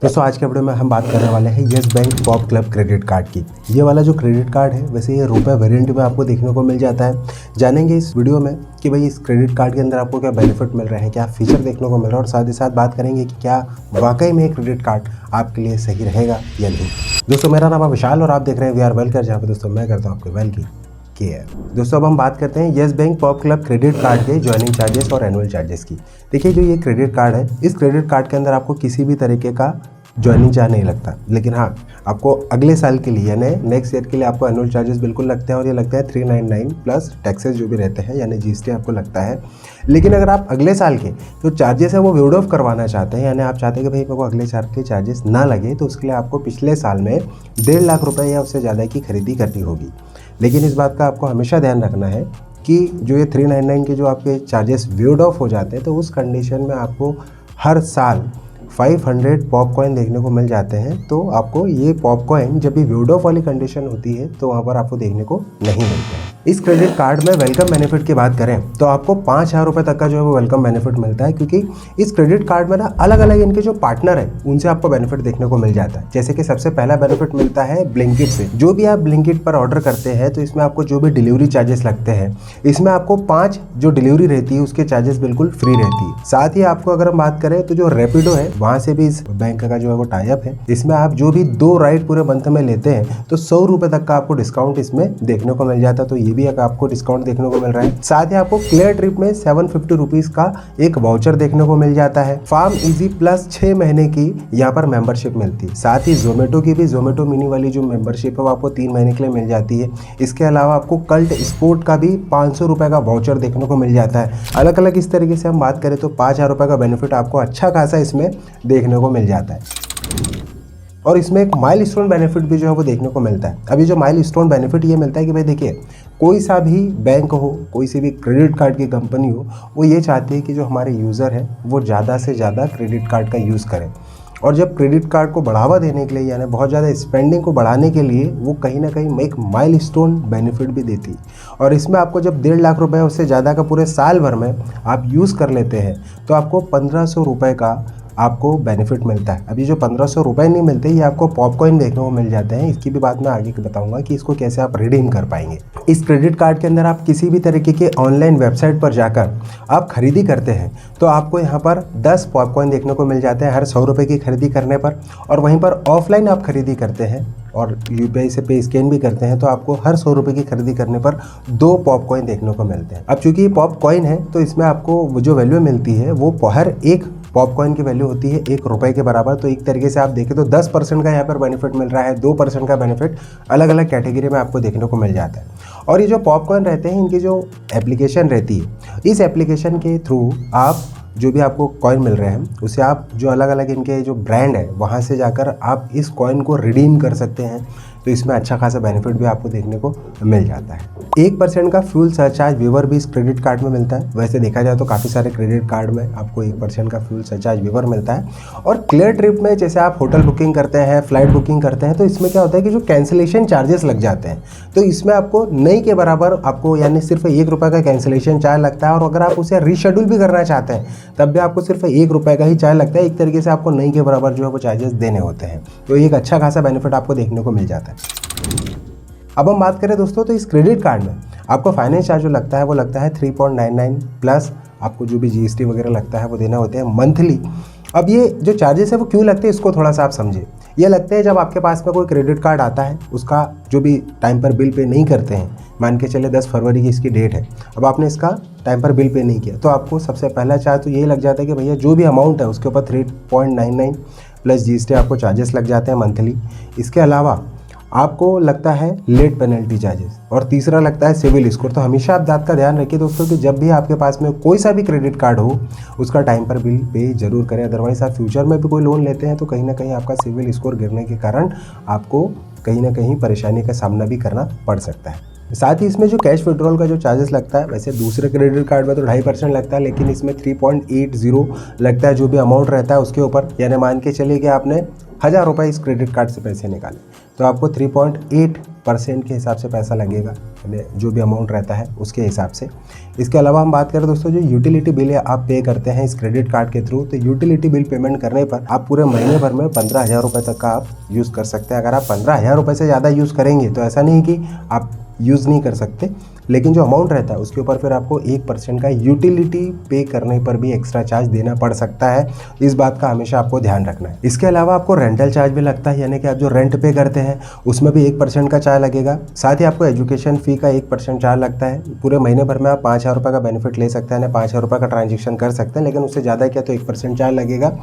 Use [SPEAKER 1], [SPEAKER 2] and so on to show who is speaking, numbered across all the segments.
[SPEAKER 1] दोस्तों आज के वीडियो में हम बात करने वाले हैं yes bank pop club credit card की। ये वाला जो क्रेडिट कार्ड है वैसे ये रुपए वेरिएंट में आपको देखने को मिल जाता है। जानेंगे इस वीडियो में कि भाई इस क्रेडिट कार्ड के अंदर आपको क्या बेनिफिट मिल रहे हैं, क्या फीचर देखने को मिल रहा है और साथ ही साथ बात करेंगे कि क्या वाकई में क्रेडिट कार्ड आपके लिए सही रहेगा या नहीं। दोस्तों मेरा नाम है विशाल और आप देख रहे हैं वी आर वेल कर, जहाँ पे दोस्तों मैं करता हूँ आपके वेल की केयर। दोस्तों अब हम बात करते हैं yes bank pop club credit card के ज्वाइनिंग चार्जेस और एनुअल चार्जेस की। देखिए जो ये क्रेडिट कार्ड है, इस क्रेडिट कार्ड के अंदर आपको किसी भी तरीके का ज्वाइनिंग चार्ज नहीं लगता, लेकिन हाँ आपको अगले साल के लिए यानी नेक्स्ट ईयर के लिए आपको एनुअल चार्जेस बिल्कुल लगते हैं और ये लगता है 399 प्लस टैक्सेस जो भी रहते हैं यानी जीएसटी आपको लगता है। लेकिन अगर आप अगले साल के जो चार्जेस है वो वेड ऑफ करवाना चाहते हैं, यानी आप चाहते हैं कि भाई मेरे को अगले साल के चार्जेस ना लगे, तो उसके लिए आपको पिछले साल में 1.5 लाख रुपये या उससे ज़्यादा की खरीदी करनी होगी। लेकिन इस बात का आपको हमेशा ध्यान रखना है कि जो ये 399 के जो आपके चार्जेस वेड ऑफ हो जाते हैं, तो उस कंडीशन में आपको हर साल 500 पॉपकॉइन देखने को मिल जाते हैं। तो आपको ये पॉपकॉइन जब भी वेड ऑफ वाली कंडीशन होती है तो वहाँ पर आपको देखने को नहीं मिलते हैं। इस क्रेडिट कार्ड में वेलकम बेनिफिट की बात करें तो आपको 5,000 रुपये तक का जो है वो वेलकम बेनिफिट मिलता है, क्योंकि इस क्रेडिट कार्ड में ना अलग अलग इनके जो पार्टनर है उनसे आपको बेनिफिट देखने को मिल जाता है। जैसे कि सबसे पहला बेनिफिट मिलता है ब्लिंकिट से। जो भी आप ब्लिंकिट पर ऑर्डर करते हैं तो इसमें आपको जो भी डिलीवरी चार्जेस लगते हैं, इसमें आपको 5 जो डिलीवरी रहती है उसके चार्जेस बिल्कुल फ्री रहती है। साथ ही आपको अगर हम बात करें तो जो रैपिडो है वहाँ से भी इस बैंक का जो है वो टाई अप है। इसमें आप जो भी 2 राइड पूरे मंथ में लेते हैं तो 100 रुपये तक का आपको डिस्काउंट इसमें देखने को मिल जाता है, तो ये भी एक आपको डिस्काउंट देखने को मिल रहा है। साथ ही आपको क्लियर ट्रिप में 750 रुपीज का एक वाउचर देखने को मिल जाता है। फार्म इजी प्लस 6 महीने की यहाँ पर मेंबरशिप मिलती है। साथ ही जोमेटो की भी जोमेटो मिनी वाली जो मेंबरशिप है वो आपको 3 महीने के लिए मिल जाती है। इसके अलावा आपको कल्ट स्पोर्ट का भी 500 रुपये का वाउचर देखने को मिल जाता है। अलग अलग इस तरीके से हम बात करें तो 5,000 रुपये का बेनिफिट आपको अच्छा खासा इसमें देखने को मिल जाता है। और इसमें एक माइलस्टोन बेनिफिट भी जो है वो देखने को मिलता है। अभी जो माइलस्टोन बेनिफिट ये मिलता है कि भाई देखिए कोई सा भी बैंक हो, कोई सी भी क्रेडिट कार्ड की कंपनी हो, वो ये चाहती है कि जो हमारे यूज़र है वो ज़्यादा से ज़्यादा क्रेडिट कार्ड का यूज़ करें। और जब क्रेडिट कार्ड को बढ़ावा देने के लिए यानी बहुत ज़्यादा स्पेंडिंग को बढ़ाने के लिए वो कहीं ना कहीं एक माइलस्टोन बेनिफिट भी देती है। और इसमें आपको जब 1.5 लाख रुपये उससे ज़्यादा का पूरे साल भर में आप यूज़ कर लेते हैं तो आपको 1500 रुपये का आपको बेनिफिट मिलता है। अभी जो 1500 रुपये नहीं मिलते, ये आपको पॉपकॉइन देखने को मिल जाते हैं। इसकी भी बात मैं आगे बताऊंगा कि इसको कैसे आप रिडीम कर पाएंगे। इस क्रेडिट कार्ड के अंदर आप किसी भी तरीके के ऑनलाइन वेबसाइट पर जाकर आप खरीदी करते हैं तो आपको यहाँ पर 10 पॉपकॉइन देखने को मिल जाते हैं हर 100 रुपये की खरीदी करने पर। और वहीं पर ऑफलाइन आप खरीदी करते हैं और यूपीआई से पे स्कैन भी करते हैं तो आपको हर 100 रुपये की खरीदी करने पर 2 पॉपकॉइन देखने को मिलते हैं। अब चूंकि ये पॉपकॉइन है तो इसमें आपको जो वैल्यू मिलती है वो हर एक पॉपकॉइन की वैल्यू होती है 1 रुपये के बराबर। तो एक तरीके से आप देखें तो 10% का यहाँ पर बेनिफिट मिल रहा है, 2% का बेनिफिट अलग अलग कैटेगरी में आपको देखने को मिल जाता है। और ये जो पॉपकॉइन रहते हैं इनकी जो एप्लीकेशन रहती है, इस एप्लीकेशन के थ्रू आप जो भी आपको कॉइन मिल रहे हैं उसे आप जो अलग अलग इनके जो ब्रांड है वहाँ से जाकर आप इस कॉइन को रिडीम कर सकते हैं। तो इसमें अच्छा खासा बेनिफिट भी आपको देखने को मिल जाता है। 1% का फ्यूल सरचार्ज वेवर भी इस क्रेडिट कार्ड में मिलता है। वैसे देखा जाए तो काफ़ी सारे क्रेडिट कार्ड में आपको 1% का फ्यूल सरचार्ज वेवर मिलता है। और क्लियर ट्रिप में जैसे आप होटल बुकिंग करते हैं, फ्लाइट बुकिंग करते हैं, तो इसमें क्या होता है कि जो कैंसिलेशन चार्जेस लग जाते हैं तो इसमें आपको नई के बराबर आपको यानी सिर्फ 1 रुपये का कैंसिलेशन चार्ज लगता है। और अगर आप उसे रीशेड्यूल भी करना चाहते हैं तब भी आपको सिर्फ 1 रुपये का ही चार्ज लगता है। एक तरीके से आपको नई के बराबर जो है वो चार्जेस देने होते हैं। तो एक अच्छा खासा बेनिफिट आपको देखने को मिल जाता है। अब हम बात करें दोस्तों तो इस क्रेडिट कार्ड में आपको फाइनेंस चार्ज जो लगता है वो लगता है 3.99 प्लस आपको जो भी जीएसटी वगैरह लगता है वो देना होते हैं मंथली। अब ये जो चार्जेस है वो क्यों लगते हैं इसको थोड़ा सा आप समझिए। ये लगते हैं जब आपके पास में कोई क्रेडिट कार्ड आता है, उसका जो भी टाइम पर बिल पे नहीं करते हैं, मान के चले 10 फरवरी की इसकी डेट है, अब आपने इसका टाइम पर बिल पे नहीं किया तो आपको सबसे पहला चार्ज तो यही लग जाता है कि भैया जो भी अमाउंट है उसके ऊपर 3.99 प्लस जीएसटी आपको चार्जेस लग जाते हैं मंथली। इसके अलावा आपको लगता है लेट पेनल्टी चार्जेस और तीसरा लगता है सिविल स्कोर। तो हमेशा आप बात का ध्यान रखिए दोस्तों कि जब भी आपके पास में कोई सा भी क्रेडिट कार्ड हो उसका टाइम पर बिल पे जरूर करें। अदरवाइज आप फ्यूचर में भी कोई लोन लेते हैं तो कहीं ना कहीं आपका सिविल स्कोर गिरने के कारण आपको कहीं ना कहीं परेशानी का सामना भी करना पड़ सकता है। साथ ही इसमें जो कैश विड्रॉल का जो चार्जेस लगता है, वैसे दूसरे क्रेडिट कार्ड में तो 2.5% लगता है, लेकिन इसमें 3.80 लगता है जो भी अमाउंट रहता है उसके ऊपर। यानी मान के चलिए कि आपने 1,000 रुपये इस क्रेडिट कार्ड से पैसे निकाले तो आपको 3.8 परसेंट के हिसाब से पैसा लगेगा, यानी जो भी अमाउंट रहता है उसके हिसाब से। इसके अलावा हम बात करें दोस्तों, जो यूटिलिटी बिल आप पे करते हैं इस क्रेडिट कार्ड के थ्रू, तो यूटिलिटी बिल पेमेंट करने पर आप पूरे महीने भर में 15,000 रुपये तक का आप यूज़ कर सकते हैं। अगर आप 15,000 रुपये से ज़्यादा यूज़ करेंगे तो ऐसा नहीं कि आप यूज़ नहीं कर सकते, लेकिन जो अमाउंट रहता है उसके ऊपर फिर आपको 1% का यूटिलिटी पे करने पर भी एक्स्ट्रा चार्ज देना पड़ सकता है। इस बात का हमेशा आपको ध्यान रखना है। इसके अलावा आपको रेंटल चार्ज भी लगता है, यानी कि आप जो रेंट पे करते हैं उसमें भी 1% का चार्ज लगेगा। साथ ही आपको एजुकेशन फ़ी का 1% चार्ज लगता है। पूरे महीने भर में आप 5,000 रुपये का बेनिफिट ले सकते हैं, यानी 5,000 रुपये का ट्रांजेक्शन कर सकते हैं, लेकिन उससे ज़्यादा किया तो 1% चार्ज लगेगा।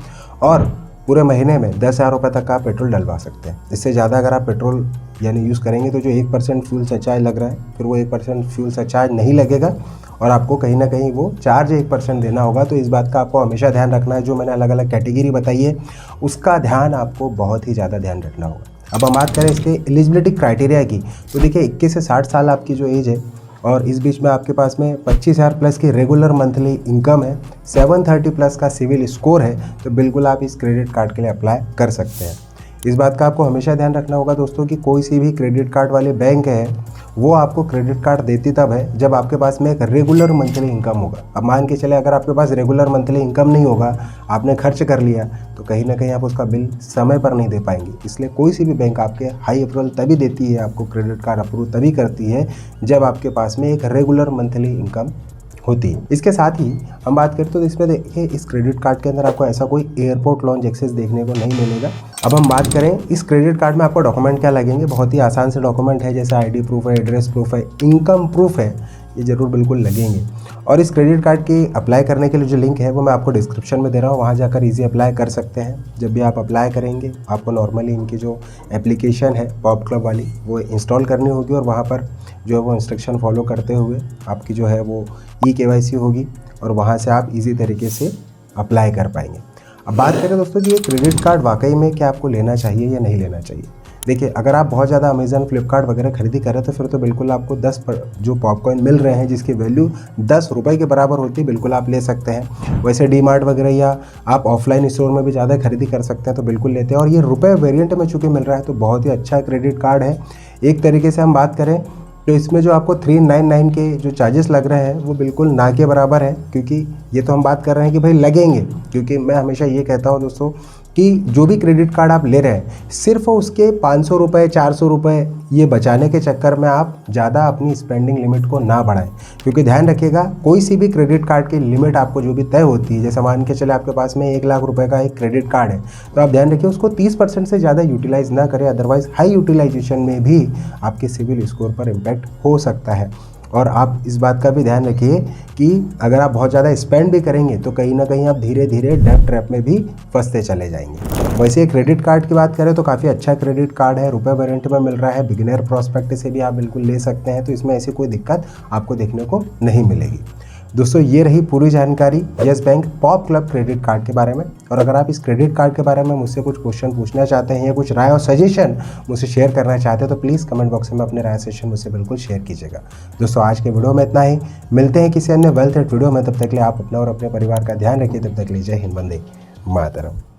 [SPEAKER 1] और पूरे महीने में 10,000 रुपये तक का आप पेट्रोल डलवा सकते हैं। इससे ज़्यादा अगर आप पेट्रोल यानी यूज़ करेंगे तो जो 1% फ्यूल सरचार्ज लग रहा है, फिर वो 1% फ्यूल सरचार्ज नहीं लगेगा और आपको कहीं ना कहीं वो चार्ज 1% देना होगा। तो इस बात का आपको हमेशा ध्यान रखना है। जो मैंने अलग अलग कैटेगरी बताई है उसका ध्यान आपको बहुत ही ज़्यादा ध्यान रखना होगा। अब हम बात करें इसके एलिजिबिलिटी क्राइटेरिया की, तो देखिए 21 से 60 साल आपकी जो एज है और इस बीच में आपके पास में 25,000 प्लस की रेगुलर मंथली इनकम है, 730 प्लस का सिविल स्कोर है, तो बिल्कुल आप इस क्रेडिट कार्ड के लिए अप्लाई कर सकते हैं। इस बात का आपको हमेशा ध्यान रखना होगा दोस्तों कि कोई सी भी क्रेडिट कार्ड वाले बैंक है वो आपको क्रेडिट कार्ड देती तब है जब आपके पास में एक रेगुलर मंथली इनकम होगा। अब मान के चले अगर आपके पास रेगुलर मंथली इनकम नहीं होगा, आपने खर्च कर लिया, तो कहीं ना कहीं आप उसका बिल समय पर नहीं दे पाएंगे। इसलिए कोई सी भी बैंक आपके हाई अप्रूवल तभी देती है, आपको क्रेडिट कार्ड अप्रूव तभी करती है जब आपके पास में एक रेगुलर मंथली इनकम होती है। इसके साथ ही हम बात करें तो इसमें देखिए इस क्रेडिट कार्ड के अंदर आपको ऐसा कोई एयरपोर्ट लॉन्च एक्सेस देखने को नहीं मिलेगा। अब हम बात करें इस क्रेडिट कार्ड में आपको डॉक्यूमेंट क्या लगेंगे, बहुत ही आसान से डॉक्यूमेंट है, जैसे आईडी प्रूफ है, एड्रेस प्रूफ है, इनकम प्रूफ है, ये ज़रूर बिल्कुल लगेंगे। और इस क्रेडिट कार्ड की अप्लाई करने के लिए जो लिंक है वो मैं आपको डिस्क्रिप्शन में दे रहा हूँ, वहाँ जाकर ईजी अप्लाई कर सकते हैं। जब भी आप अप्लाई करेंगे आपको नॉर्मली इनकी जो एप्लीकेशन है पॉप क्लब वाली वो इंस्टॉल करनी होगी और वहाँ पर जो है वो इंस्ट्रक्शन फॉलो करते हुए आपकी जो है वो KYC होगी और वहाँ से आप ईजी तरीके से अप्लाई कर पाएंगे। अब बात करें दोस्तों कि ये क्रेडिट कार्ड वाकई में क्या आपको लेना चाहिए या नहीं लेना चाहिए। देखिए अगर आप बहुत ज़्यादा अमेज़न, फ्लिपकार्ट वगैरह खरीदी करें तो फिर तो बिल्कुल आपको 10 जो पॉपकॉइन मिल रहे हैं जिसकी वैल्यू 10 रुपये के बराबर होती है, बिल्कुल आप ले सकते हैं। वैसे डी-मार्ट वगैरह या आप ऑफलाइन स्टोर में भी ज़्यादा खरीदी कर सकते हैं तो बिल्कुल लेते हैं। और ये रुपये वेरिएंट में चूँकि मिल रहा है तो बहुत ही अच्छा क्रेडिट कार्ड है। एक तरीके से हम बात करें तो इसमें जो आपको 399 के जो चार्जेस लग रहे हैं वो बिल्कुल ना के बराबर है, क्योंकि ये तो हम बात कर रहे हैं कि भाई लगेंगे। क्योंकि मैं हमेशा ये कहता हूँ दोस्तों कि जो भी क्रेडिट कार्ड आप ले रहे हैं सिर्फ उसके 500 रुपये 400 रुपये ये बचाने के चक्कर में आप ज़्यादा अपनी स्पेंडिंग लिमिट को ना बढ़ाएं। क्योंकि ध्यान रखिएगा कोई सी भी क्रेडिट कार्ड की लिमिट आपको जो भी तय होती है, जैसे मान के चले आपके पास में 1 लाख रुपए का एक क्रेडिट कार्ड है तो आप ध्यान रखिए उसको 30% से ज़्यादा यूटिलाइज़ ना करें, अदरवाइज़ हाई यूटिलाइजेशन में भी आपके सिविल स्कोर पर इम्पैक्ट हो सकता है। और आप इस बात का भी ध्यान रखिए कि अगर आप बहुत ज़्यादा स्पेंड भी करेंगे तो कहीं ना कहीं आप धीरे धीरे डेब्ट ट्रैप में भी फंसते चले जाएंगे। वैसे क्रेडिट कार्ड की बात करें तो काफ़ी अच्छा क्रेडिट कार्ड है, रुपये वेरिएंट में मिल रहा है, बिगिनर प्रोस्पेक्ट से भी आप बिल्कुल ले सकते हैं, तो इसमें ऐसी कोई दिक्कत आपको देखने को नहीं मिलेगी। दोस्तों ये रही पूरी जानकारी yes bank pop club credit card के बारे में। और अगर आप इस क्रेडिट कार्ड के बारे में मुझसे कुछ क्वेश्चन पूछना चाहते हैं या कुछ राय और सजेशन मुझसे शेयर करना चाहते हैं तो प्लीज़ कमेंट बॉक्स में अपने राय सजेशन मुझसे बिल्कुल शेयर कीजिएगा। दोस्तों आज के वीडियो में इतना ही, मिलते हैं किसी अन्य वेल्थ एड वीडियो में। तब तक के लिए आप अपना और अपने परिवार का ध्यान रखिए। तब तक के लिए जय हिंद, वंदे मातरम।